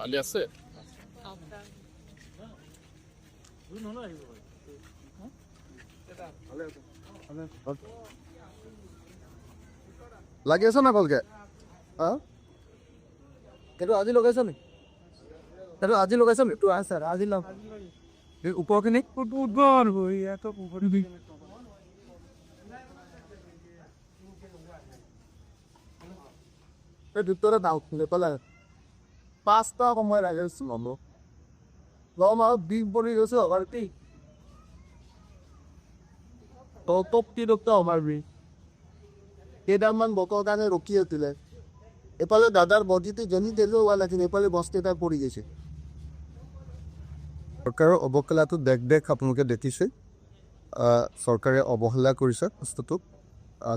আলি আছে লাগি আছে না কলকে এইটো আজি লগাইছ নি এইটো আজি লগাইছ নি এইটো আছে আজি লগ এই ওপৰখিনি উদ্ভৰ হই এত পুকুৰি এই দুটাৰে দাও নেপালে পাঁচটা সময় লাগে লম লম আৰু বিষ পৰি গৈছে অভাৰটি টপটি ডক্টৰ অভাৰবি কেইডালমান বতৰ কাৰণে ৰখি আছিলে এফালে দাদাৰ বডিটো জ্বলি দিলেও হোৱা লাগিল এফালে বস্তি এটা পৰি গৈছে চৰকাৰৰ অৱহেলাটো দেখ আপোনালোকে দেখিছে চৰকাৰে অৱহেলা কৰিছে বস্তুটোক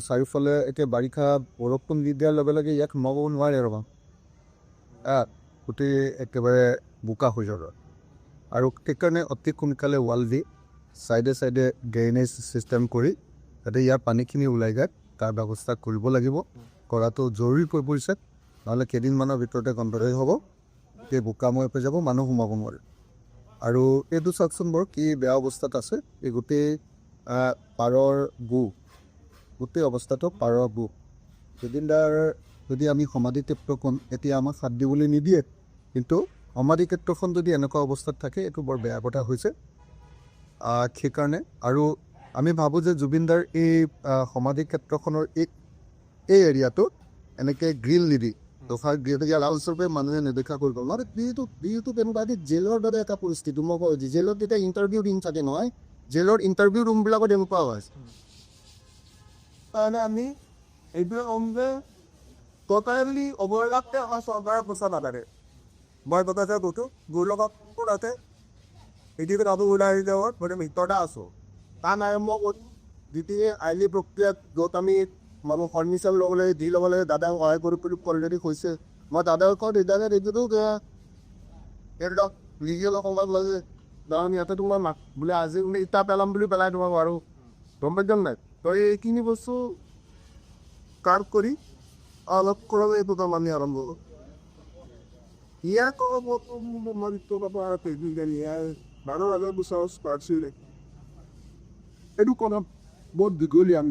চাৰিওফালে এতিয়া বাৰিষা বৰষুণ দি দিয়াৰ লগে লগে ইয়াক সোমাব নোৱাৰে ৰ'বা গোটেই একেবাৰে বোকা হৈ যাব আৰু সেইকাৰণে অতি সোনকালে ৱাল দি চাইডে চাইডে ড্ৰেইনেজ ছিষ্টেম কৰি যাতে ইয়াৰ পানীখিনি ওলাই যায় তাৰ ব্যৱস্থা কৰিব লাগিব কৰাটো জৰুৰী হৈ পৰিছে নহ'লে কেইদিনমানৰ ভিতৰতে গণ্ডগোল হ'ব সেই বোকাময় হৈ যাব মানুহ সোমাব নোৱাৰে আৰু এইটো চাওকচোন বৰ কি বেয়া অৱস্থাত আছে এই গোটেই পাৰৰ গোটেই অৱস্থাটো পাৰৰ জুবিনদাৰ যদি আমি সমাধি ক্ষেত্ৰখন এতিয়া আমাক হাত দিবলৈ নিদিয়ে কিন্তু সমাধি ক্ষেত্ৰখন যদি এনেকুৱা অৱস্থাত থাকে এইটো বৰ বেয়া কথা হৈছে সেইকাৰণে আৰু আমি ভাবোঁ যে জুবিনদাৰ এই সমাধি ক্ষেত্ৰখনৰ এই এৰিয়াটোত এনেকৈ গ্ৰিল নিদি দফা গ্ৰিল লালস্বৰূপে মানুহে নেদেখা কৰিব নহ'লে বিহুটো তেনেকুৱা জেলৰ দৰে এটা পৰিস্থিতি মই কওঁ জেলত যেতিয়া ইণ্টাৰভিউ ৰুম থাকে নহয় জেলৰ ইণ্টাৰভিউ ৰুমবিলাকত এনেকুৱা হয় কাৰণে আমি এইটোৱে ক'ম যে ট'টেলি অৱহেলাতে আমাৰ চৰকাৰৰ পইচা নাথাকে মই কথা কৈছোঁ গুৰ লগত আছে এদিকে তাতো ওলাই আহি যাওয়ার মানে ভিতরটা আসো কাম আরম্ভ করি দ্বিতীয় আইনি প্রক্রিয়া য'ত আমি মানুহ ফাৰ্নিচাৰ ল'বলৈ দি ল'ব লাগে দাদাক সহায় কৰি অলৰেডি হৈছে মই দাদাক কওঁ দাদাকে দেখিছোঁ একদম লিগেল অকণমান লাগে কাৰণ ইয়াতে তোমাৰ বোলে আজি বোলে ইটা পেলাম বুলি পেলাই তোমাক আৰু গম পাইছানে নাই তই এইখিনি বস্তু কাৰ্ভ কৰি অলপ কৰাব এইটো কাম আমি আৰম্ভ কৰোঁ ইয়াক মানুহ আগত গুচাওঁ পাৰ্চি এইটো কলম বহুত দীঘলীয়া